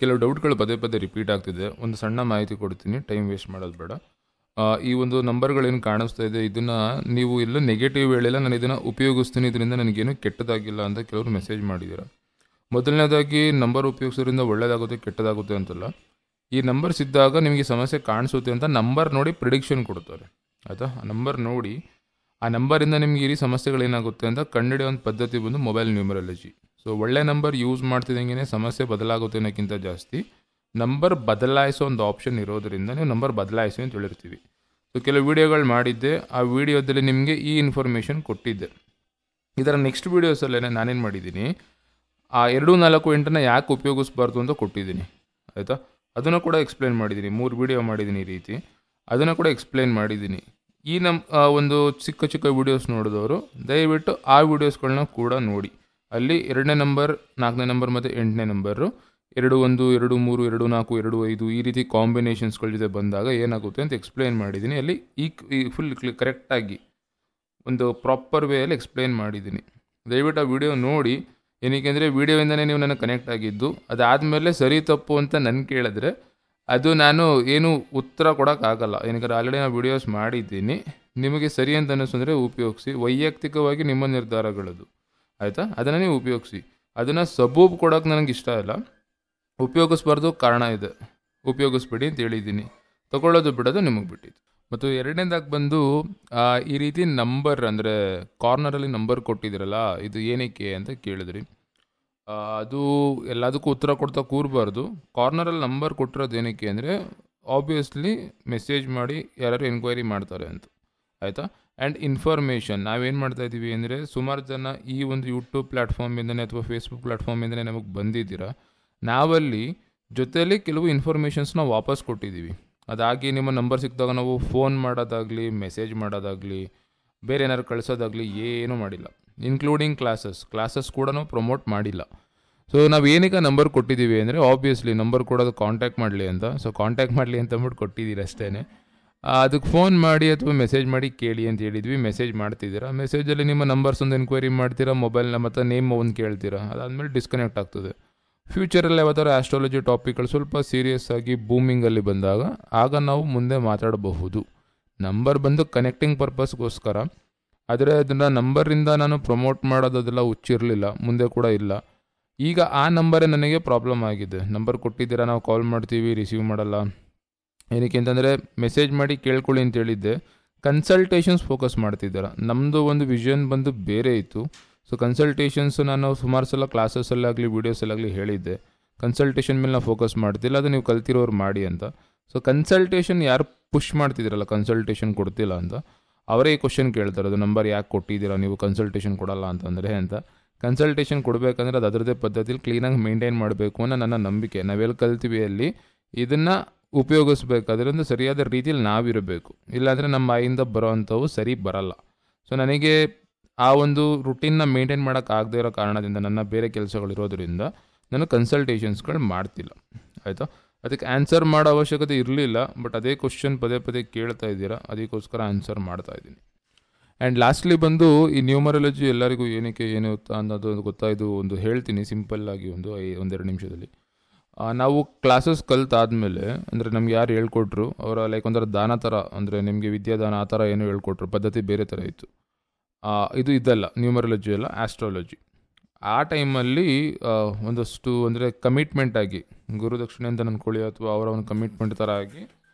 ಕೆಲವು ಡೌಟ್ಗಳು ಪದೇ ಪದೇ ರಿಪೀಟ್ ಆಗ್ತಿದೆ. ಒಂದು ಸಣ್ಣ ಮಾಹಿತಿ ಕೊಡ್ತೀನಿ, ಟೈಮ್ ವೇಸ್ಟ್ ಮಾಡೋದು ಬೇಡ. ಈ ಒಂದು ನಂಬರ್ಗಳೇನು ಕಾಣಿಸ್ತಾ ಇದೆ, ಇದನ್ನು ನೀವು ಎಲ್ಲ ನೆಗೆಟಿವ್ ಹೇಳಿಲ್ಲ, ನಾನು ಇದನ್ನು ಉಪಯೋಗಿಸ್ತೀನಿ, ಇದರಿಂದ ನನಗೇನು ಕೆಟ್ಟದಾಗಿಲ್ಲ ಅಂತ ಕೆಲವರು ಮೆಸೇಜ್ ಮಾಡಿದ್ದೀರ. ಮೊದಲನೇದಾಗಿ ನಂಬರ್ ಉಪಯೋಗಿಸೋದ್ರಿಂದ ಒಳ್ಳೆಯದಾಗುತ್ತೆ ಕೆಟ್ಟದಾಗುತ್ತೆ ಅಂತಲ್ಲ. ಈ ನಂಬರ್ಸ್ ಇದ್ದಾಗ ನಿಮಗೆ ಸಮಸ್ಯೆ ಕಾಣಿಸುತ್ತೆ ಅಂತ ನಂಬರ್ ನೋಡಿ ಪ್ರಿಡಿಕ್ಷನ್ ಕೊಡ್ತಾರೆ, ಆಯಿತಾ. ಆ ನಂಬರ್ ನೋಡಿ ಆ ನಂಬರಿಂದ ನಿಮಗೆ ಈ ಸಮಸ್ಯೆಗಳೇನಾಗುತ್ತೆ ಅಂತ ಕಂಡುಹಿಡಿಯೋ ಒಂದು ಪದ್ಧತಿ ಬಂದು ಮೊಬೈಲ್ ನ್ಯೂಮರಾಲಜಿ. ಸೊ ಒಳ್ಳೆ ನಂಬರ್ ಯೂಸ್ ಮಾಡ್ತಿದ್ದಂಗೆ ಸಮಸ್ಯೆ ಬದಲಾಗುತ್ತೆ ಅನ್ನೋಕ್ಕಿಂತ ಜಾಸ್ತಿ ನಂಬರ್ ಬದಲಾಯಿಸೋ ಒಂದು ಆಪ್ಷನ್ ಇರೋದರಿಂದ ನೀವು ನಂಬರ್ ಬದಲಾಯಿಸಿ ಅಂತ ಹೇಳಿರ್ತೀವಿ. ಸೊ ಕೆಲವು ವೀಡಿಯೋಗಳು ಮಾಡಿದ್ದೆ, ಆ ವಿಡಿಯೋದಲ್ಲಿ ನಿಮಗೆ ಈ ಇನ್ಫಾರ್ಮೇಷನ್ ಕೊಟ್ಟಿದ್ದೆ. ಇದರ ನೆಕ್ಸ್ಟ್ ವೀಡಿಯೋಸಲ್ಲೇ ನಾನೇನು ಮಾಡಿದ್ದೀನಿ, ಆ 2, 4, 8 ಯಾಕೆ ಉಪಯೋಗಿಸ್ಬಾರ್ದು ಅಂತ ಕೊಟ್ಟಿದ್ದೀನಿ, ಆಯಿತಾ. ಅದನ್ನು ಕೂಡ ಎಕ್ಸ್ಪ್ಲೇನ್ ಮಾಡಿದ್ದೀನಿ, 3 ವೀಡಿಯೋ ಮಾಡಿದ್ದೀನಿ ಈ ರೀತಿ, ಅದನ್ನು ಕೂಡ ಎಕ್ಸ್ಪ್ಲೇನ್ ಮಾಡಿದ್ದೀನಿ. ಈ ಒಂದು ಚಿಕ್ಕ ಚಿಕ್ಕ ವೀಡಿಯೋಸ್ ನೋಡಿದವರು ದಯವಿಟ್ಟು ಆ ವೀಡಿಯೋಸ್ಗಳನ್ನ ಕೂಡ ನೋಡಿ. ಅಲ್ಲಿ 2ನೇ ನಂಬರ್, 4ನೇ ನಂಬರ್ ಮತ್ತು 8ನೇ ನಂಬರು 2, 1, 2, 3, 2, 4, 2, 5 ಈ ರೀತಿ ಕಾಂಬಿನೇಷನ್ಸ್ಗಳ ಜೊತೆ ಬಂದಾಗ ಏನಾಗುತ್ತೆ ಅಂತ ಎಕ್ಸ್ಪ್ಲೇನ್ ಮಾಡಿದ್ದೀನಿ. ಅಲ್ಲಿ ಈ ಫುಲ್ ಕರೆಕ್ಟಾಗಿ ಒಂದು ಪ್ರಾಪರ್ ವೇಯಲ್ಲಿ ಎಕ್ಸ್ಪ್ಲೇನ್ ಮಾಡಿದ್ದೀನಿ. ದಯವಿಟ್ಟು ಆ ವಿಡಿಯೋ ನೋಡಿ. ಏನಕ್ಕೆ ಅಂದರೆ ವೀಡಿಯೋಯಿಂದನೇ ನೀವು ನನಗೆ ಕನೆಕ್ಟ್ ಆಗಿದ್ದು, ಅದಾದಮೇಲೆ ಸರಿ ತಪ್ಪು ಅಂತ ನನ್ನ ಕೇಳಿದ್ರೆ ಅದು ನಾನು ಏನು ಉತ್ತರ ಕೊಡೋಕ್ಕಾಗಲ್ಲ. ಏನಕ್ಕೆ ಆಲ್ರೆಡಿ ನಾನು ವೀಡಿಯೋಸ್ ಮಾಡಿದ್ದೀನಿ. ನಿಮಗೆ ಸರಿ ಅಂತ ಅನ್ನಿಸಿದ್ರೆ ಉಪಯೋಗಿಸಿ, ವೈಯಕ್ತಿಕವಾಗಿ ನಿಮ್ಮ ನಿರ್ಧಾರಗಳದು, ಆಯಿತಾ. ಅದನ್ನು ನೀವು ಉಪಯೋಗಿಸಿ. ಅದನ್ನು ಸಬೂಬ್ ಕೊಡೋಕೆ ನನಗೆ ಇಷ್ಟ ಇಲ್ಲ, ಉಪಯೋಗಿಸ್ಬಾರ್ದು, ಕಾರಣ ಇದೆ, ಉಪಯೋಗಿಸ್ಬಿಡಿ ಅಂತ ಹೇಳಿದ್ದೀನಿ. ತೊಗೊಳ್ಳೋದು ಬಿಡೋದು ನಿಮಗೆ ಬಿಟ್ಟಿದ್ದು. ಮತ್ತು ಎರಡನೇದಾಗಿ ಬಂದು ಈ ರೀತಿ ನಂಬರ್ ಅಂದರೆ ಕಾರ್ನರಲ್ಲಿ ನಂಬರ್ ಕೊಟ್ಟಿದ್ದೀರಲ್ಲ, ಇದು ಏನಕ್ಕೆ ಅಂತ ಕೇಳಿದ್ರಿ. ಅದು ಎಲ್ಲದಕ್ಕೂ ಉತ್ತರ ಕೊಡ್ತಾ ಕೂರಬಾರ್ದು. ಕಾರ್ನರಲ್ಲಿ ನಂಬರ್ ಕೊಟ್ಟಿರೋದು ಏನಕ್ಕೆ ಅಂದರೆ ಆಬ್ವಿಯಸ್ಲಿ ಮೆಸೇಜ್ ಮಾಡಿ ಯಾರು ಎನ್ಕ್ವೈರಿ ಮಾಡ್ತಾರೆ ಅಂತ, ಆಯಿತಾ. ಆ್ಯಂಡ್ ಇನ್ಫಾರ್ಮೇಷನ್ ನಾವೇನು ಮಾಡ್ತಾಯಿದ್ದೀವಿ ಅಂದರೆ, ಸುಮಾರು ಜನ ಈ ಒಂದು ಯೂಟ್ಯೂಬ್ ಪ್ಲ್ಯಾಟ್ಫಾರ್ಮಿಂದನೇ ಅಥವಾ ಫೇಸ್ಬುಕ್ ಪ್ಲ್ಯಾಟ್ಫಾರ್ಮಿಂದನೇ ನಮಗೆ ಬಂದಿದ್ದೀರಾ. ನಾವಲ್ಲಿ ಜೊತೆಯಲ್ಲಿ ಕೆಲವು ಇನ್ಫಾರ್ಮೇಷನ್ಸ್ನ ವಾಪಸ್ ಕೊಟ್ಟಿದ್ದೀವಿ. ಅದಾಗಿ ನಿಮ್ಮ ನಂಬರ್ ಸಿಕ್ಕಿದಾಗ ನಾವು ಫೋನ್ ಮಾಡೋದಾಗಲಿ, ಮೆಸೇಜ್ ಮಾಡೋದಾಗಲಿ, ಬೇರೆ ಏನಾದ್ರು ಕಳಿಸೋದಾಗಲಿ ಏನೂ ಮಾಡಿಲ್ಲ. ಇನ್ಕ್ಲೂಡಿಂಗ್ ಕ್ಲಾಸಸ್ ಕೂಡ ನಾವು ಪ್ರಮೋಟ್ ಮಾಡಿಲ್ಲ. ಸೊ ನಾವು ಏನಕ್ಕೆ ನಂಬರ್ ಕೊಟ್ಟಿದ್ದೀವಿ ಅಂದರೆ, ಆಬ್ವಿಯಸ್ಲಿ ನಂಬರ್ ಕೊಡೋದು ಕಾಂಟ್ಯಾಕ್ಟ್ ಮಾಡಲಿ ಅಂತ. ಸೊ ಕಾಂಟ್ಯಾಕ್ಟ್ ಮಾಡಲಿ ಅಂತ ಅಂದ್ಬಿಟ್ಟು ಕೊಟ್ಟಿದ್ದೀರಿ ಅಷ್ಟೇ. ಅದಕ್ಕೆ ಫೋನ್ ಮಾಡಿ ಅಥವಾ ಮೆಸೇಜ್ ಮಾಡಿ ಕೇಳಿ ಅಂತ ಹೇಳಿದ್ವಿ. ಮೆಸೇಜ್ ಮಾಡ್ತಿದ್ದೀರಾ, ಮೆಸೇಜಲ್ಲಿ ನಿಮ್ಮ ನಂಬರ್ಸ್ ಒಂದು ಎನ್ಕ್ವೈರಿ ಮಾಡ್ತೀರಾ, ಮೊಬೈಲ್ನ ಮತ್ತು ನೇಮ್ ಒಂದು ಕೇಳ್ತೀರಾ, ಅದಾದಮೇಲೆ ಡಿಸ್ಕನೆಕ್ಟ್ ಆಗ್ತದೆ. ಫ್ಯೂಚರಲ್ಲಿ ಯಾವತ್ತಾರು ಆಸ್ಟ್ರಾಲಜಿ ಟಾಪಿಕ್ಗಳು ಸ್ವಲ್ಪ ಸೀರಿಯಸ್ ಆಗಿ ಬೂಮಿಂಗಲ್ಲಿ ಬಂದಾಗ ಆಗ ನಾವು ಮುಂದೆ ಮಾತಾಡಬಹುದು. ನಂಬರ್ ಬಂದು ಕನೆಕ್ಟಿಂಗ್ ಪರ್ಪಸ್ಗೋಸ್ಕರ, ಆದರೆ ಅದನ್ನು ನಂಬರಿಂದ ನಾನು ಪ್ರಮೋಟ್ ಮಾಡೋದೆಲ್ಲ ಹುಚ್ಚಿರಲಿಲ್ಲ, ಮುಂದೆ ಕೂಡ ಇಲ್ಲ. ಈಗ ಆ ನಂಬರೇ ನನಗೆ ಪ್ರಾಬ್ಲಮ್ ಆಗಿದೆ. ನಂಬರ್ ಕೊಟ್ಟಿದ್ದೀರಾ, ನಾವು ಕಾಲ್ ಮಾಡ್ತೀವಿ, ರಿಸೀವ್ ಮಾಡಲ್ಲ. ಏನಕ್ಕೆ ಅಂತಂದರೆ ಮೆಸೇಜ್ ಮಾಡಿ ಕೇಳ್ಕೊಳ್ಳಿ ಅಂತ ಹೇಳಿದ್ದೆ, ಕನ್ಸಲ್ಟೇಷನ್ಸ್ ಫೋಕಸ್ ಮಾಡ್ತಿದ್ದೀರಾ. ನಮ್ಮದು ಒಂದು ವಿಷನ್ ಬಂದು ಬೇರೆ ಇತ್ತು. ಸೊ ಕನ್ಸಲ್ಟೇಷನ್ಸು ನಾನು ಸುಮಾರು ಸಲ ಕ್ಲಾಸಸ್ಸಲ್ಲಾಗಲಿ ವೀಡಿಯೋಸಲ್ಲಾಗಲಿ ಹೇಳಿದ್ದೆ, ಕನ್ಸಲ್ಟೇಷನ್ ಮೇಲೆ ನಾವು ಫೋಕಸ್ ಮಾಡ್ತಿಲ್ಲ, ಅದು ನೀವು ಕಲ್ತಿರೋರು ಮಾಡಿ ಅಂತ. ಸೊ ಕನ್ಸಲ್ಟೇಷನ್ ಯಾರು ಪುಷ್ ಮಾಡ್ತಿದ್ದೀರಲ್ಲ, ಕನ್ಸಲ್ಟೇಷನ್ ಕೊಡ್ತಿಲ್ಲ ಅಂತ, ಅವರೇ ಈ ಕ್ವಶನ್ ಕೇಳ್ತಾರೆ, ಅದು ನಂಬರ್ ಯಾಕೆ ಕೊಟ್ಟಿದ್ದೀರಾ ನೀವು, ಕನ್ಸಲ್ಟೇಷನ್ ಕೊಡಲ್ಲ ಅಂತಂದರೆ ಅಂತ. ಕನ್ಸಲ್ಟೇಷನ್ ಕೊಡಬೇಕಂದ್ರೆ ಅದು ಅದರದ್ದೇ ಪದ್ಧತಿಲಿ ಕ್ಲೀನಾಗಿ ಮೇಂಟೈನ್ ಮಾಡಬೇಕು ಅನ್ನೋ ನನ್ನ ನಂಬಿಕೆ. ನಾವೆಲ್ಲಿ ಕಲ್ತೀವಿ ಅಲ್ಲಿ ಇದನ್ನು ಉಪಯೋಗಿಸ್ಬೇಕಾದ್ರಿಂದ ಸರಿಯಾದ ರೀತಿಯಲ್ಲಿ ನಾವಿರಬೇಕು, ಇಲ್ಲಾಂದರೆ ನಮ್ಮ ಬಾಯಿಂದ ಬರೋ ಅಂಥವು ಸರಿ ಬರಲ್ಲ. ಸೊ ನನಗೆ ಆ ಒಂದು ರುಟೀನ್ನ ಮೇಂಟೈನ್ ಮಾಡೋಕ್ಕಾಗದೇ ಇರೋ ಕಾರಣದಿಂದ, ನನ್ನ ಬೇರೆ ಕೆಲಸಗಳಿರೋದ್ರಿಂದ ನಾನು ಕನ್ಸಲ್ಟೇಷನ್ಸ್ಗಳು ಮಾಡ್ತಿಲ್ಲ, ಆಯಿತಾ. ಅದಕ್ಕೆ ಆನ್ಸರ್ ಮಾಡೋ ಅವಶ್ಯಕತೆ ಇರಲಿಲ್ಲ, ಬಟ್ ಅದೇ ಕ್ವಶನ್ ಪದೇ ಪದೇ ಕೇಳ್ತಾ ಇದ್ದೀರಾ, ಅದಕ್ಕೋಸ್ಕರ ಆನ್ಸರ್ ಮಾಡ್ತಾಯಿದ್ದೀನಿ. ಆ್ಯಂಡ್ ಲಾಸ್ಟ್ಲಿ ಬಂದು ಈ ನ್ಯೂಮರಾಲಜಿ ಎಲ್ಲರಿಗೂ ಏನಕ್ಕೆ ಏನು ಅನ್ನೋದು ಗೊತ್ತಾಯಿತು, ಒಂದು ಹೇಳ್ತೀನಿ ಸಿಂಪಲ್ಲಾಗಿ ಒಂದೆರಡು ನಿಮಿಷದಲ್ಲಿ. ನಾವು ಕ್ಲಾಸಸ್ ಕಲ್ತಾದಮೇಲೆ ಅಂದರೆ ನಮ್ಗೆ ಯಾರು ಹೇಳ್ಕೊಟ್ರು, ಅವರ ಲೈಕ್ ಒಂಥರ ದಾನ ಥರ, ಅಂದರೆ ನಿಮಗೆ ವಿದ್ಯಾದಾನ ಆ ಥರ ಏನೋ ಹೇಳ್ಕೊಟ್ರು, ಪದ್ಧತಿ ಬೇರೆ ಥರ ಇತ್ತು. ಇದಲ್ಲ ನ್ಯೂಮರಾಲಜಿ ಅಲ್ಲ, ಆಸ್ಟ್ರಾಲಜಿ. ಆ ಟೈಮಲ್ಲಿ ಒಂದಷ್ಟು ಅಂದರೆ ಕಮಿಟ್ಮೆಂಟ್ ಆಗಿ, ಗುರುದಕ್ಷಿಣೆ ಅಂತ ಅಂದ್ಕೊಳ್ಳಿ ಅಥವಾ ಅವರ ಒಂದು ಕಮಿಟ್ಮೆಂಟ್ ಥರ ಆಗಿ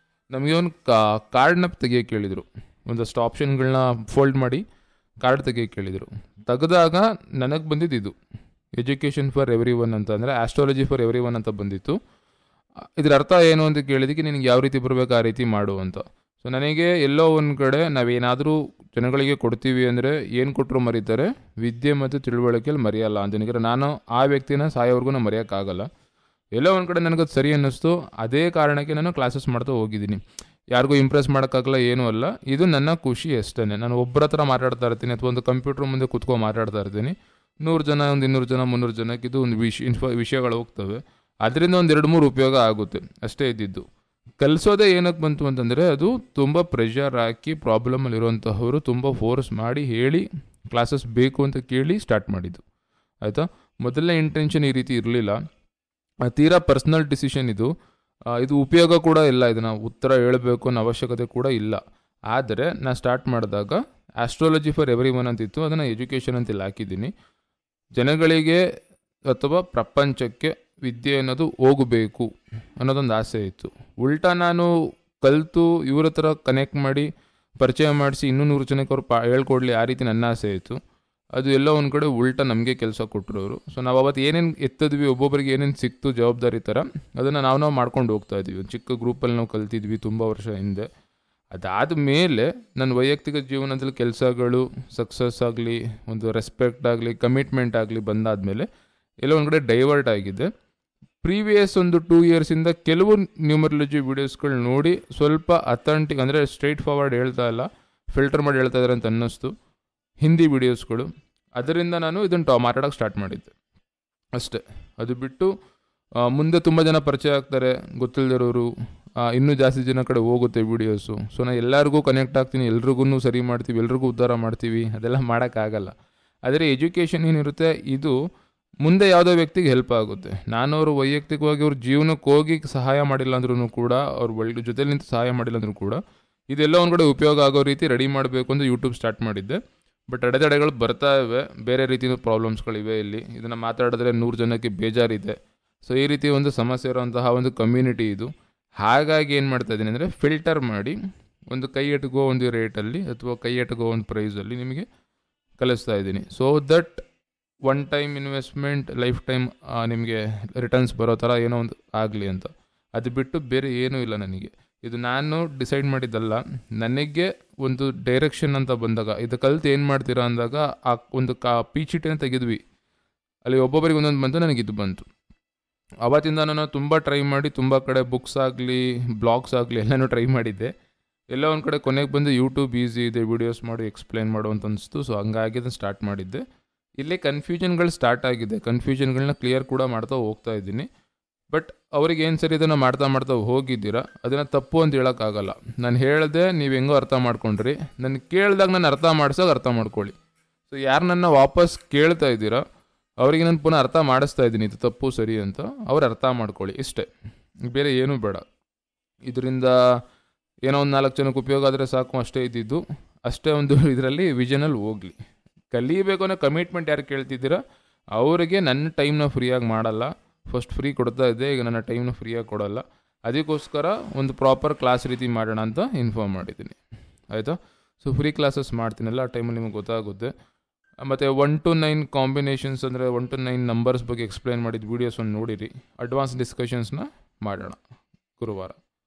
ನಮಗೆ ಒಂದು ಕಾರ್ಡ್ನ ತೆಗಿಯೋಕ್ಕೆ ಹೇಳಿದರು. ಒಂದಷ್ಟು ಆಪ್ಷನ್ಗಳನ್ನ ಫೋಲ್ಡ್ ಮಾಡಿ ಕಾರ್ಡ್ ತೆಗಿಯೋಕ್ಕೆ ಹೇಳಿದರು. ತೆಗೆದಾಗ ನನಗೆ ಬಂದಿದ್ದು ಇದು ಎಜುಕೇಷನ್ ಫಾರ್ ಎವ್ರಿ ಒನ್ ಅಂತ, ಅಂದರೆ ಆಸ್ಟ್ರಾಲಜಿ ಫಾರ್ ಎವ್ರಿ ಒನ್ ಅಂತ ಬಂದಿತ್ತು. ಇದರ ಅರ್ಥ ಏನು ಅಂತ ಕೇಳಿದಕ್ಕೆ, ನಿನಗೆ ಯಾವ ರೀತಿ ಬರಬೇಕು ಆ ರೀತಿ ಮಾಡು ಅಂತ. ಸೊ ನನಗೆ ಎಲ್ಲೋ ಒಂದು ಕಡೆ ನಾವೇನಾದರೂ ಜನಗಳಿಗೆ ಕೊಡ್ತೀವಿ ಅಂದರೆ ಏನು ಕೊಟ್ಟರು ಮರೀತಾರೆ, ವಿದ್ಯೆ ಮತ್ತು ತಿಳುವಳಿಕೆಯಲ್ಲಿ ಮರೆಯಲ್ಲ ಅಂತ. ನಾನು ಆ ವ್ಯಕ್ತಿನ ಸಾಯೋವರೆಗೂ ಮರೆಯೋಕ್ಕಾಗಲ್ಲ. ಎಲ್ಲೋ ಒಂದು ಕಡೆ ನನಗದು ಸರಿ ಅನ್ನಿಸ್ತು, ಅದೇ ಕಾರಣಕ್ಕೆ ನಾನು ಕ್ಲಾಸಸ್ ಮಾಡ್ತಾ ಹೋಗಿದ್ದೀನಿ. ಯಾರಿಗೂ ಇಂಪ್ರೆಸ್ ಮಾಡೋಕ್ಕಾಗಲ್ಲ, ಏನೂ ಅಲ್ಲ, ಇದು ನನ್ನ ಖುಷಿ ಅಷ್ಟೇ. ನಾನು ಒಬ್ಬರ ಹತ್ರ ಮಾತಾಡ್ತಾ ಇರ್ತೀನಿ ಅಥವಾ ಒಂದು ಕಂಪ್ಯೂಟರ್ ಮುಂದೆ ಕೂತ್ಕೊಂಡು ಮಾತಾಡ್ತಾ ಇರ್ತೀನಿ, 100 ಜನ, ಒಂದು 200 ಜನ, 300 ಜನಕ್ಕೆ ಇದು ಒಂದು ವಿಷಯಗಳು ಹೋಗ್ತವೆ. ಅದರಿಂದ ಒಂದು 2-3 ಉಪಯೋಗ ಆಗುತ್ತೆ ಅಷ್ಟೇ ಇದ್ದಿದ್ದು. ಕಲಿಸೋದೇ ಏನಕ್ಕೆ ಬಂತು ಅಂತಂದರೆ, ಅದು ತುಂಬ ಪ್ರೆಷರ್ ಹಾಕಿ ಪ್ರಾಬ್ಲಮಲ್ಲಿರುವಂತಹವರು ತುಂಬ ಫೋರ್ಸ್ ಮಾಡಿ ಹೇಳಿ ಕ್ಲಾಸಸ್ ಬೇಕು ಅಂತ ಕೇಳಿ ಸ್ಟಾರ್ಟ್ ಮಾಡಿದ್ದು, ಆಯಿತಾ. ಮೊದಲನೇ ಇಂಟೆನ್ಷನ್ ಈ ರೀತಿ ಇರಲಿಲ್ಲ. ತೀರಾ ಪರ್ಸ್ನಲ್ ಡಿಸಿಷನ್ ಇದು. ಇದು ಉಪಯೋಗ ಕೂಡ ಇಲ್ಲ, ಇದನ್ನು ಉತ್ತರ ಹೇಳಬೇಕು ಅನ್ನೋ ಅವಶ್ಯಕತೆ ಕೂಡ ಇಲ್ಲ. ಆದರೆ ನಾನು ಸ್ಟಾರ್ಟ್ ಮಾಡಿದಾಗ ಆಸ್ಟ್ರಾಲಜಿ ಫಾರ್ ಎವ್ರಿ ಒನ್ ಅಂತಿತ್ತು, ಅದನ್ನು ಎಜುಕೇಷನ್ ಅಂತ ಇಲ್ಲಿ ಹಾಕಿದ್ದೀನಿ. ಜನಗಳಿಗೆ ಅಥವಾ ಪ್ರಪಂಚಕ್ಕೆ ವಿದ್ಯೆ ಅನ್ನೋದು ಹೋಗಬೇಕು ಅನ್ನೋದೊಂದು ಆಸೆ ಇತ್ತು. ಉಲ್ಟಾ ನಾನು ಕಲಿತು ಇವ್ರ ಹತ್ರ ಕನೆಕ್ಟ್ ಮಾಡಿ ಪರಿಚಯ ಮಾಡಿಸಿ ಇನ್ನೂ 100 ಜನಕ್ಕೆ ಅವ್ರು ಹೇಳ್ಕೊಡ್ಲಿ, ಆ ರೀತಿ ನನ್ನ ಆಸೆ ಇತ್ತು. ಅದು ಎಲ್ಲ ಒಂದು ಕಡೆ ಉಲ್ಟಾ ನಮಗೆ ಕೆಲಸ ಕೊಟ್ಟರು ಅವರು. ಸೊ ನಾವು ಅವತ್ತು ಏನೇನು ಎತ್ತಿದ್ವಿ, ಒಬ್ಬೊಬ್ಬರಿಗೆ ಏನೇನು ಸಿಕ್ತು ಜವಾಬ್ದಾರಿ ಥರ, ಅದನ್ನು ನಾವು ಮಾಡ್ಕೊಂಡು ಹೋಗ್ತಾ ಇದ್ವಿ. ಒಂದು ಚಿಕ್ಕ ಗ್ರೂಪಲ್ಲಿ ನಾವು ಕಲ್ತಿದ್ವಿ ತುಂಬ ವರ್ಷ ಹಿಂದೆ. ಅದಾದ ಮೇಲೆ ನನ್ನ ವೈಯಕ್ತಿಕ ಜೀವನದಲ್ಲಿ ಕೆಲಸಗಳು ಸಕ್ಸಸ್ ಆಗಲಿ, ಒಂದು ರೆಸ್ಪೆಕ್ಟ್ ಆಗಲಿ, ಕಮಿಟ್ಮೆಂಟ್ ಆಗಲಿ ಬಂದಾದಮೇಲೆ ಎಲ್ಲ ಒಂದು ಕಡೆ ಡೈವರ್ಟ್ ಆಗಿದೆ. ಪ್ರೀವಿಯಸ್ ಒಂದು 2 ಇಯರ್ಸಿಂದ ಕೆಲವು ನ್ಯೂಮರಾಲಜಿ ವೀಡಿಯೋಸ್ಗಳು ನೋಡಿ ಸ್ವಲ್ಪ ಅಥೆಂಟಿಕ್, ಅಂದರೆ ಸ್ಟ್ರೈಟ್ ಫಾರ್ವರ್ಡ್ ಹೇಳ್ತಾ ಇಲ್ಲ, ಫಿಲ್ಟರ್ ಮಾಡಿ ಹೇಳ್ತಾ ಇದ್ದಾರೆ ಅಂತ ಅನ್ನಿಸ್ತು ಹಿಂದಿ ವೀಡಿಯೋಸ್ಗಳು. ಅದರಿಂದ ನಾನು ಇದನ್ನು ಮಾತಾಡೋಕ್ಕೆ ಸ್ಟಾರ್ಟ್ ಮಾಡಿದ್ದೆ ಅಷ್ಟೇ. ಅದು ಬಿಟ್ಟು ಮುಂದೆ ತುಂಬ ಜನ ಪರಿಚಯ ಆಗ್ತಾರೆ, ಗೊತ್ತಿಲ್ಲದಿರೋರು, ಇನ್ನೂ ಜಾಸ್ತಿ ಜನ ಕಡೆ ಹೋಗುತ್ತೆ ವೀಡಿಯೋಸು. ಸೊ ನಾನು ಎಲ್ಲರಿಗೂ ಕನೆಕ್ಟ್ ಆಗ್ತೀನಿ, ಎಲ್ರಿಗೂ ಸರಿ ಮಾಡ್ತೀವಿ, ಎಲ್ರಿಗೂ ಉದ್ಧಾರ ಮಾಡ್ತೀವಿ, ಅದೆಲ್ಲ ಮಾಡೋಕ್ಕಾಗಲ್ಲ. ಆದರೆ ಎಜುಕೇಷನ್ ಏನಿರುತ್ತೆ ಇದು ಮುಂದೆ ಯಾವುದೋ ವ್ಯಕ್ತಿಗೆ ಹೆಲ್ಪ್ ಆಗುತ್ತೆ. ನಾನು ಅವರು ವೈಯಕ್ತಿಕವಾಗಿ ಅವ್ರ ಜೀವನಕ್ಕೆ ಹೋಗಿ ಸಹಾಯ ಮಾಡಿಲ್ಲ ಅಂದ್ರೂ ಕೂಡ, ಅವ್ರ ಜೊತೆಲಿ ನಿಂತು ಸಹಾಯ ಮಾಡಿಲ್ಲ ಅಂದ್ರೂ ಕೂಡ, ಇದೆಲ್ಲ ಒಂದು ಕಡೆ ಉಪಯೋಗ ಆಗೋ ರೀತಿ ರೆಡಿ ಮಾಡಬೇಕು ಅಂತ ಯೂಟ್ಯೂಬ್ ಸ್ಟಾರ್ಟ್ ಮಾಡಿದ್ದೆ. ಬಟ್ ಅಡೆತಡೆಗಳು ಬರ್ತಾ ಇವೆ, ಬೇರೆ ರೀತಿಯ ಪ್ರಾಬ್ಲಮ್ಸ್ಗಳಿವೆ. ಇಲ್ಲಿ ಇದನ್ನು ಮಾತಾಡಿದ್ರೆ 100 ಜನಕ್ಕೆ ಬೇಜಾರಿದೆ. ಸೊ ಈ ರೀತಿ ಒಂದು ಸಮಸ್ಯೆ ಇರೋಂತಹ ಒಂದು ಕಮ್ಯುನಿಟಿ ಇದು. ಹಾಗಾಗಿ ಏನು ಮಾಡ್ತಾ ಇದ್ದೀನಿ ಅಂದರೆ, ಫಿಲ್ಟರ್ ಮಾಡಿ ಒಂದು ಕೈ ಎಟ್ಗೋ ಒಂದು ರೇಟಲ್ಲಿ ಅಥವಾ ಕೈ ಎಟ್ಗೋ ಒಂದು ಪ್ರೈಸಲ್ಲಿ ನಿಮಗೆ ಕಲಿಸ್ತಾ ಇದ್ದೀನಿ. So that one time investment life time ನಿಮಗೆ ರಿಟರ್ನ್ಸ್ ಬರೋ ಥರ ಏನೋ ಒಂದು ಆಗಲಿ ಅಂತ. ಅದು ಬಿಟ್ಟು ಬೇರೆ ಏನೂ ಇಲ್ಲ ನನಗೆ. ಇದು ನಾನು ಡಿಸೈಡ್ ಮಾಡಿದ್ದಲ್ಲ, ನನಗೆ ಒಂದು ಡೈರೆಕ್ಷನ್ ಅಂತ ಬಂದಾಗ, ಇದು ಕಲಿತು ಏನು ಮಾಡ್ತೀರಾ ಅಂದಾಗ ಆ ಒಂದು ಪೀಚಿಟಿನ ತೆಗೆದ್ವಿ. ಅಲ್ಲಿ ಒಬ್ಬೊಬ್ಬರಿಗೆ ಒಂದೊಂದು ಬಂತು, ನನಗಿದು ಬಂತು. ಆವತ್ತಿಂದ ನಾನು ತುಂಬ ಟ್ರೈ ಮಾಡಿ, ತುಂಬ ಕಡೆ ಬುಕ್ಸ್ ಆಗಲಿ ಬ್ಲಾಗ್ಸ್ ಆಗಲಿ ಎಲ್ಲನೂ ಟ್ರೈ ಮಾಡಿದ್ದೆ. ಎಲ್ಲ ಒಂದು ಕಡೆ ಕೊನೆಗೆ ಬಂದು ಯೂಟ್ಯೂಬ್ ಈಸಿ ಇದೆ, ವೀಡಿಯೋಸ್ ಮಾಡಿ ಎಕ್ಸ್ಪ್ಲೈನ್ ಮಾಡು ಅಂತ ಅನಿಸ್ತು. ಸೊ ಹಂಗಾಗಿ ಅದನ್ನು ಸ್ಟಾರ್ಟ್ ಮಾಡಿದ್ದೆ. ಇಲ್ಲೇ ಕನ್ಫ್ಯೂಷನ್ಗಳು ಸ್ಟಾರ್ಟ್ ಆಗಿದೆ, ಕನ್ಫ್ಯೂಷನ್ಗಳನ್ನ ಕ್ಲಿಯರ್ ಕೂಡ ಮಾಡ್ತಾ ಹೋಗ್ತಾ ಇದ್ದೀನಿ. ಬಟ್ ಅವ್ರಿಗೆ ಏನು ಸರಿ ಇದನ್ನು ಮಾಡ್ತಾ ಹೋಗಿದ್ದೀರಾ, ಅದನ್ನು ತಪ್ಪು ಅಂತ ಹೇಳೋಕ್ಕಾಗಲ್ಲ. ನಾನು ಹೇಳಿದೆ, ನೀವು ಹೆಂಗೋ ಅರ್ಥ ಮಾಡ್ಕೊಂಡ್ರಿ. ನಾನು ಕೇಳಿದಾಗ ನಾನು ಅರ್ಥ ಮಾಡ್ಸೋಕೆ ಅರ್ಥ ಮಾಡ್ಕೊಳ್ಳಿ. ಸೊ ಯಾರು ನನ್ನ ವಾಪಸ್ ಕೇಳ್ತಾ ಇದ್ದೀರಾ ಅವರಿಗೆ ನಾನು ಪುನಃ ಅರ್ಥ ಮಾಡಿಸ್ತಾ ಇದ್ದೀನಿ, ಇದು ತಪ್ಪು ಸರಿ ಅಂತ. ಅವ್ರು ಅರ್ಥ ಮಾಡ್ಕೊಳ್ಳಿ, ಇಷ್ಟೇ, ಬೇರೆ ಏನೂ ಬೇಡ. ಇದರಿಂದ ಏನೋ ಒಂದು 4 ಜನಕ್ಕೆ ಉಪಯೋಗ ಆದರೆ ಸಾಕು, ಅಷ್ಟೇ ಇದ್ದಿದ್ದು. ಅಷ್ಟೇ ಒಂದು ಇದರಲ್ಲಿ ವಿಷನಲ್ಲಿ ಹೋಗಲಿ. ಕಲಿಬೇಕು ಅನ್ನೋ ಕಮಿಟ್ಮೆಂಟ್ ಯಾರು ಕೇಳ್ತಿದ್ದೀರಾ ಅವರಿಗೆ ನನ್ನ ಟೈಮ್ನ ಫ್ರೀಯಾಗಿ ಮಾಡಲ್ಲ. ಫಸ್ಟ್ ಫ್ರೀ ಕೊಡ್ತಾ ಇದ್ದೆ, ಈಗ ನನ್ನ ಟೈಮ್ನ ಫ್ರೀಯಾಗಿ ಕೊಡಲ್ಲ. ಅದಕ್ಕೋಸ್ಕರ ಒಂದು ಪ್ರಾಪರ್ ಕ್ಲಾಸ್ ರೀತಿ ಮಾಡೋಣ ಅಂತ ಇನ್ಫಾರ್ಮ್ ಮಾಡಿದ್ದೀನಿ, ಆಯಿತಾ. ಸೊ ಫ್ರೀ ಕ್ಲಾಸಸ್ ಮಾಡ್ತೀನಲ್ಲ, ಆ ಟೈಮಲ್ಲಿ ನಿಮಗೆ ಗೊತ್ತಾಗುತ್ತೆ. ಮತ್ತು 1 to 9 ಕಾಂಬಿನೇಷನ್ಸ್, ಅಂದರೆ 1 to 9 ನಂಬರ್ಸ್ ಬಗ್ಗೆ ಎಕ್ಸ್ಪ್ಲೈನ್ ಮಾಡಿದ ವೀಡಿಯೋಸ್ ಒಂದು ನೋಡಿರಿ. ಅಡ್ವಾನ್ಸ್ ಡಿಸ್ಕಷನ್ಸ್ನ ಮಾಡೋಣ ಗುರುವಾರ.